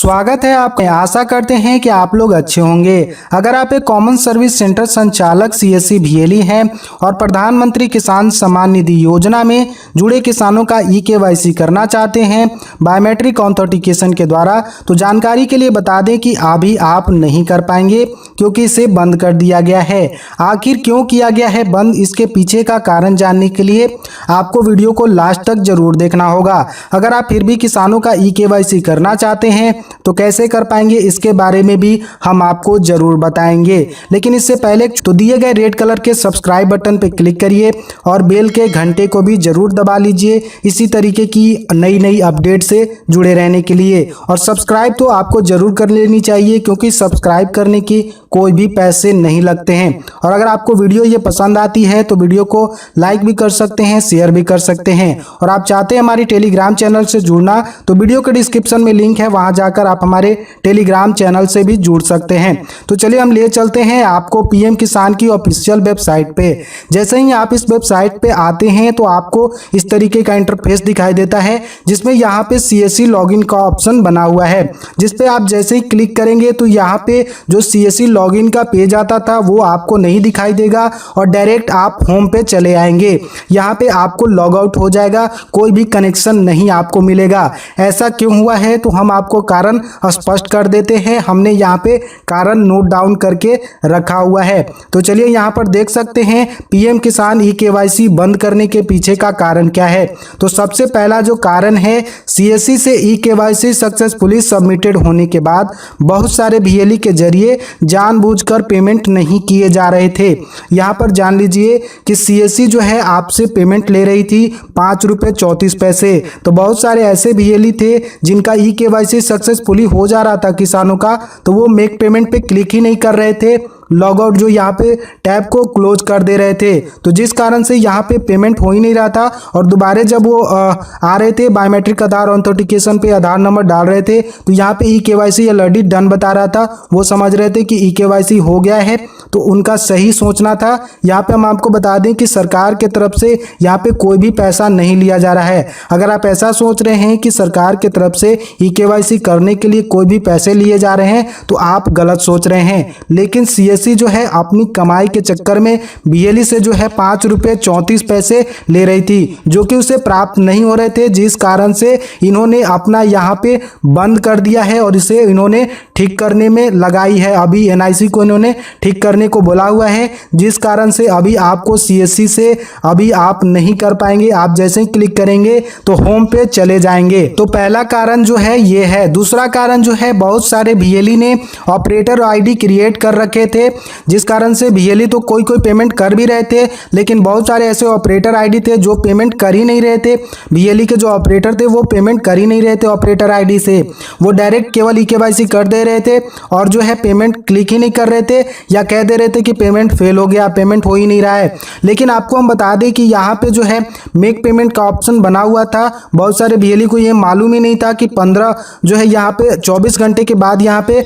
स्वागत है आप। आशा करते हैं कि आप लोग अच्छे होंगे। अगर आप एक कॉमन सर्विस सेंटर संचालक सीएससी भीएलई हैं और प्रधानमंत्री किसान सम्मान निधि योजना में जुड़े किसानों का ई-केवाईसी करना चाहते हैं बायोमेट्रिक ऑथेंटिकेशन के द्वारा, तो जानकारी के लिए बता दें कि अभी आप नहीं कर पाएंगे क्योंकि इसे बंद कर दिया गया है। आखिर क्यों किया गया है बंद, इसके पीछे का कारण जानने के लिए आपको वीडियो को लास्ट तक जरूर देखना होगा। अगर आप फिर भी किसानों का ई-केवाईसी करना चाहते हैं तो कैसे कर पाएंगे, इसके बारे में भी हम आपको जरूर बताएंगे। लेकिन इससे पहले तो दिए गए रेड कलर के सब्सक्राइब बटन पर क्लिक करिए और बेल के घंटे को भी जरूर दबा लीजिए इसी तरीके की नई अपडेट से जुड़े रहने के लिए। और सब्सक्राइब तो आपको जरूर कर लेनी चाहिए क्योंकि सब्सक्राइब करने की कोई भी पैसे नहीं लगते हैं। और अगर आपको वीडियो ये पसंद आती है तो वीडियो को लाइक भी कर सकते हैं, शेयर भी कर सकते हैं। और आप चाहते हैं हमारी टेलीग्राम चैनल से जुड़ना तो वीडियो के डिस्क्रिप्शन में लिंक है, वहां जाकर आप हमारे टेलीग्राम चैनल से भी जुड़ सकते हैं। तो चलिए हम ले चलते हैं आपको पीएम किसान की ऑफिशियल वेबसाइट पे। जैसे ही आप इस वेबसाइट पे आते हैं तो आपको इस तरीके का इंटरफेस दिखाई देता है जिसमें यहाँ पे सीएससी लॉगिन का ऑप्शन बना हुआ है, जिसपे आप जैसे ही क्लिक करेंगे तो यहाँ पे जो सीएससी लॉगिन का पेज आता था वो आपको नहीं दिखाई देगा और डायरेक्ट आप होम पे चले आएंगे। यहाँ पे आपको लॉग आउट हो जाएगा, कोई भी कनेक्शन नहीं आपको मिलेगा। ऐसा क्यों हुआ है तो हम आपको कारण स्पष्ट कर देते हैं। हमने यहाँ पे कारण नोट डाउन करके रखा हुआ है। तो चलिए यहाँ पर देख सकते हैं पीएम किसान ई-केवाईसी बंद करने के पीछे का कारण क्या है। तो सबसे पहला जो कारण है, सीएससी से ई-केवाईसी सक्सेसफुली सबमिटेड होने के बाद बहुत सारे भीएलई के जरिए जानबूझकर पेमेंट नहीं किए जा रहे थे। यहाँ पर जान लीजिए कि सीएससी जो है आपसे पेमेंट ले रही थी 5 रुपये 34 पैसे। तो बहुत सारे ऐसे भीएलई थे जिनका ई-केवाईसी सक्सेसफुली हो जा रहा था किसानों का, तो वो मेक पेमेंट पे क्लिक ही नहीं कर रहे थे, लॉग आउट जो यहाँ पे टैब को क्लोज कर दे रहे थे। तो जिस कारण से यहाँ पे पेमेंट हो ही नहीं रहा था और दोबारा जब वो आ रहे थे बायोमेट्रिक आधार ऑथेंटिकेशन पे आधार नंबर डाल रहे थे तो यहाँ पे ई-केवाईसी ऑलरेडी डन बता रहा था। वो समझ रहे थे कि ई-केवाईसी हो गया है, तो उनका सही सोचना था। यहाँ पे हम आपको बता दें कि सरकार की तरफ से यहाँ पे कोई भी पैसा नहीं लिया जा रहा है। अगर आप ऐसा सोच रहे हैं कि सरकार की तरफ से ई-केवाईसी करने के लिए कोई भी पैसे लिए जा रहे हैं तो आप गलत सोच रहे हैं। लेकिन सीएससी जो है अपनी कमाई के चक्कर में भीएलई से जो है 5 रुपये 34 पैसे ले रही थी जो कि उसे प्राप्त नहीं हो रहे थे, जिस कारण से इन्होंने अपना यहाँ पे बंद कर दिया है और इसे इन्होंने ठीक करने में लगाई है। अभी एनआईसी को इन्होंने ठीक करने को बोला हुआ है, जिस कारण से अभी आपको सीएससी से अभी आप नहीं कर पाएंगे। आप जैसे ही क्लिक करेंगे तो होम पे चले जाएंगे। तो पहला कारण जो है ये है। दूसरा कारण जो है, बहुत सारे भीएलई ने ऑपरेटर आईडी क्रिएट कर रखे थे, जिस कारण से भीएलई तो कोई पेमेंट कर भी रहे थे, लेकिन बहुत सारे ऐसे ऑपरेटर आईडी थे जो पेमेंट कर ही नहीं रहे थे। भीएलई के जो ऑपरेटर थे वो पेमेंट कर ही नहीं रहे थे ऑपरेटर आईडी से, वो डायरेक्ट केवल ई-केवाईसी कर दे रहे थे और जो है पेमेंट क्लिक ही नहीं कर रहे थे या कह दे रहे थे कि पेमेंट फेल हो गया, पेमेंट हो ही नहीं रहा है। लेकिन आपको हम बता दें कि यहाँ पे जो है मेक पेमेंट का ऑप्शन बना हुआ था। बहुत सारे भीएलई को ये मालूम ही नहीं था कि 15 जो है यहाँ पे 24 घंटे के बाद यहाँ पे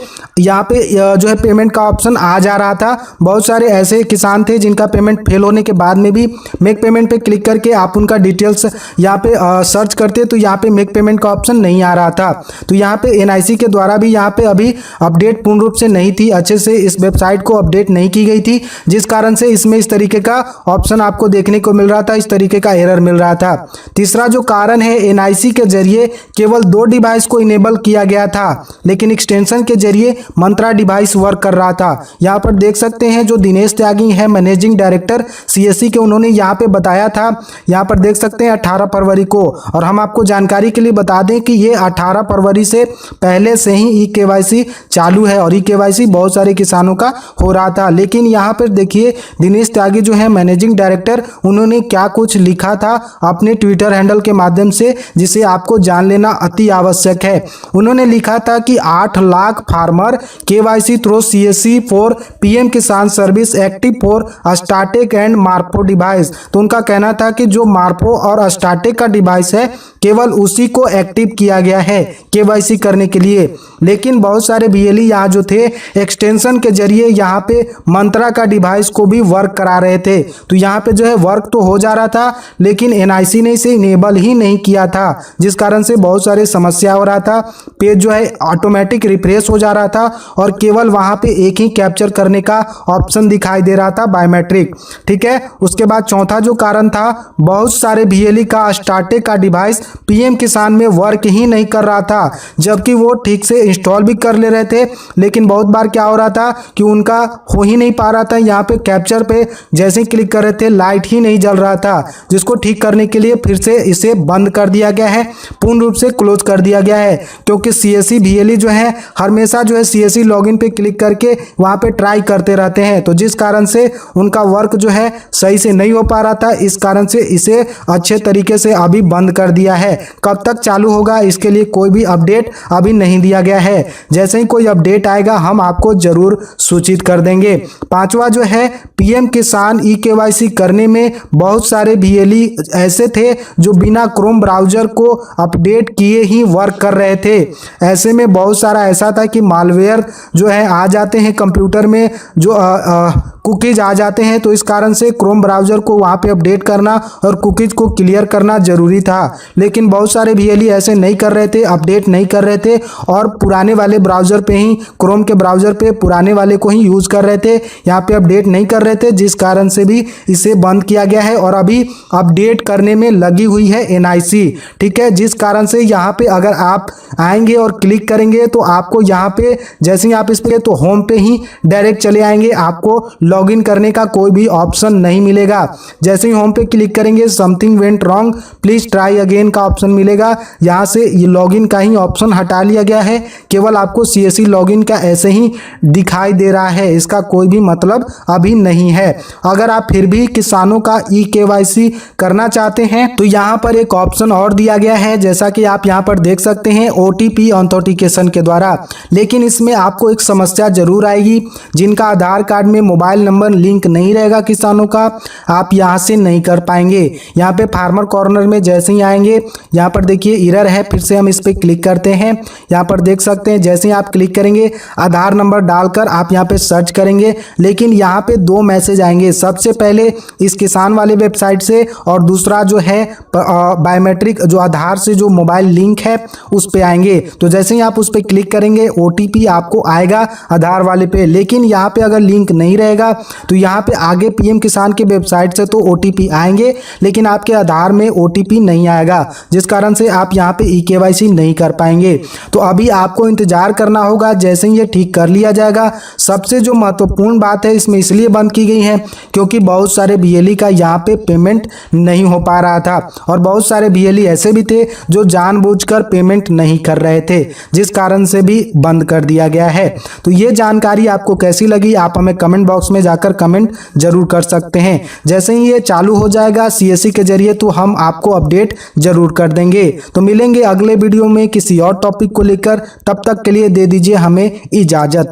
जो है पेमेंट का ऑप्शन आ जा रहा था। बहुत सारे ऐसे किसान थे जिनका पेमेंट फेल होने के बाद में भी मेक पेमेंट पे क्लिक करके आप उनका डिटेल्स यहाँ पे सर्च करते तो यहाँ पे मेक पेमेंट का ऑप्शन नहीं आ रहा था। तो यहाँ पे एनआईसी के द्वारा भी यहाँ पे अभी अपडेट पूर्ण रूप से नहीं थी, अच्छे से इस वेबसाइट को अपडेट नहीं की गई थी, जिस कारण से इसमें इस तरीके का ऑप्शन आपको देखने को मिल रहा था, इस तरीके का एरर मिल रहा था। तीसरा जो कारण है, एनआईसी के जरिए केवल 2 डिवाइस को इनेबल किया गया था, लेकिन एक्सटेंशन के जरिए मंत्रा डिवाइस वर्क कर रहा था। यहाँ पर देख सकते हैं जो दिनेश त्यागी है मैनेजिंग डायरेक्टर सीएससी के, उन्होंने यहाँ पे बताया था। यहाँ पर देख सकते हैं 18 फरवरी को, और हम आपको जानकारी के लिए बता दें कि ये 18 फरवरी से पहले से ही ई-केवाईसी चालू है और ई-केवाईसी बहुत सारे किसानों का हो रहा था। लेकिन यहाँ पर देखिए दिनेश त्यागी जो है मैनेजिंग डायरेक्टर, उन्होंने क्या कुछ लिखा था अपने ट्विटर हैंडल के माध्यम से, जिसे आपको जान लेना अति आवश्यक है। उन्होंने लिखा था कि 8 lakh farmer KYC through CSC for PM Kisan service active for Startek and Morpho device. तो उनका कहना था कि जो मार्पो और स्टार्टेक का डिवाइस है केवल उसी को एक्टिव किया गया है केवाईसी करने के लिए। लेकिन बहुत सारे बीएलई यहाँ जो थे एक्सटेंशन के जरिए यहाँ पे मंत्रा का डिवाइस को भी वर्क करा रहे थे। तो यहाँ पे जो है वर्क तो हो जा रहा था, लेकिन एनआईसी ने इसे इनेबल ही नहीं किया था, जिस कारण से बहुत सारे समस्या हो रहा था। पेज जो है ऑटोमेटिक रिफ्रेश हो जा रहा था और केवल वहाँ पे एक ही कैप्चर करने का ऑप्शन दिखाई दे रहा था, बायोमेट्रिक। ठीक है। उसके बाद चौथा जो कारण था, बहुत सारे बीएलई का स्टार्टे का डिवाइस पीएम किसान में वर्क ही नहीं कर रहा था, जबकि वो ठीक से इंस्टॉल भी कर ले रहे थे। लेकिन बहुत बार क्या हो रहा था कि उनका हो ही नहीं पा रहा था। यहाँ पे कैप्चर पे जैसे ही क्लिक कर रहे थे लाइट ही नहीं जल रहा था, जिसको ठीक करने के लिए फिर से इसे बंद कर दिया गया है, पूर्ण रूप से क्लोज कर दिया गया है। क्योंकि सीएससी बीएलई जो है हमेशा जो है सीएससी लॉगिन पे क्लिक करके वहाँ पे ट्राई करते रहते हैं, तो जिस कारण से उनका वर्क जो है सही से नहीं हो पा रहा था। इस कारण से इसे अच्छे तरीके से अभी बंद कर दिया है। कब तक चालू होगा इसके लिए कोई भी अपडेट अभी नहीं दिया गया है। जैसे ही कोई अपडेट आएगा हम आपको जरूर सूचित कर देंगे। पांचवा जो है, पीएम किसान ई केवाईसी करने में बहुत सारे बीएलई ऐसे थे जो बिना क्रोम ब्राउजर को अपडेट किए ही वर्क कर रहे थे। ऐसे में बहुत सारा ऐसा था कि मालवेयर जो है आ जाते हैं कंप्यूटर में, जो कुकीज आ जाते हैं, तो इस कारण से क्रोम ब्राउजर को वहाँ पे अपडेट करना और कुकीज को क्लियर करना जरूरी था। लेकिन बहुत सारे बीएलई ऐसे नहीं कर रहे थे, अपडेट नहीं कर रहे थे और पुराने वाले ब्राउजर पे ही, क्रोम के ब्राउजर पे पुराने वाले को ही यूज कर रहे थे, यहाँ पे अपडेट नहीं कर रहे थे, जिस कारण से भी इसे बंद किया गया है। और अभी अपडेट करने में लगी हुई है एनआईसी। ठीक है, जिस कारण से यहाँ पे अगर आप आएंगे और क्लिक करेंगे तो आपको यहाँ पे जैसे ही आप इस पे तो होम पे ही डायरेक्ट चले आएंगे, आपको लॉगिन करने का कोई भी ऑप्शन नहीं मिलेगा। जैसे ही होम पे क्लिक करेंगे something went wrong please try again का ऑप्शन मिलेगा। यहाँ से ये लॉगिन का ही ऑप्शन हटा लिया गया है, केवल आपको सीएससी लॉगिन का ऐसे ही दिखाई दे रहा है, इसका कोई भी मतलब अभी नहीं है। अगर आप फिर भी किसानों का ई केवाईसी करना चाहते हैं तो यहाँ पर एक ऑप्शन और दिया गया है, जैसा कि आप यहाँ पर देख सकते हैं, ओटीपी ऑथेंटिकेशन के द्वारा। लेकिन इसमें आपको एक समस्या जरूर आएगी, जिनका आधार कार्ड में मोबाइल नंबर लिंक नहीं रहेगा किसानों का, आप यहाँ से नहीं कर पाएंगे। यहाँ पे फार्मर कॉर्नर में जैसे ही आएंगे, यहाँ पर देखिए एरर है, फिर से हम इस पर क्लिक करते हैं। यहाँ पर देख सकते हैं जैसे ही आप क्लिक करेंगे आधार नंबर डालकर आप यहाँ पे सर्च करेंगे, लेकिन यहाँ पे दो मैसेज आएंगे, सबसे पहले इस किसान वाले वेबसाइट से और दूसरा जो है बायोमेट्रिक जो आधार से जो मोबाइल लिंक है उस पे आएंगे। तो जैसे ही आप उस पर क्लिक करेंगे ओटीपी आपको आएगा आधार वाले पे, लेकिन यहाँ पे अगर लिंक नहीं रहेगा तो यहाँ पे आगे पीएम किसान के वेबसाइट से तो ओटीपी आएंगे, लेकिन आपके आधार में ओटीपी नहीं आएगा, जिस कारण से आप यहाँ पे ई केवाईसी नहीं कर पाएंगे। तो अभी आपको इंतजार करना होगा, जैसे ही ये ठीक कर लिया जाएगा। सबसे जो महत्वपूर्ण बात है इसमें इसलिए बंद की गई है क्योंकि बहुत सारे बीएलई का यहाँ पे पेमेंट नहीं हो पा रहा था और बहुत सारे बीएलई ऐसे भी थे जो जानबूझकर पेमेंट नहीं कर रहे थे, जिस कारण से भी बंद कर दिया गया है। तो ये जानकारी आपको कैसी लगी आप हमें कमेंट बॉक्स में जाकर कमेंट जरूर कर सकते हैं। जैसे ही ये चालू हो जाएगा सीएससी के जरिए तो हम आपको अपडेट जरूर कर देंगे। तो मिलेंगे अगले वीडियो में किसी और टॉपिक को लेकर, तब तक के लिए दे दीजिए हमें इजाजत।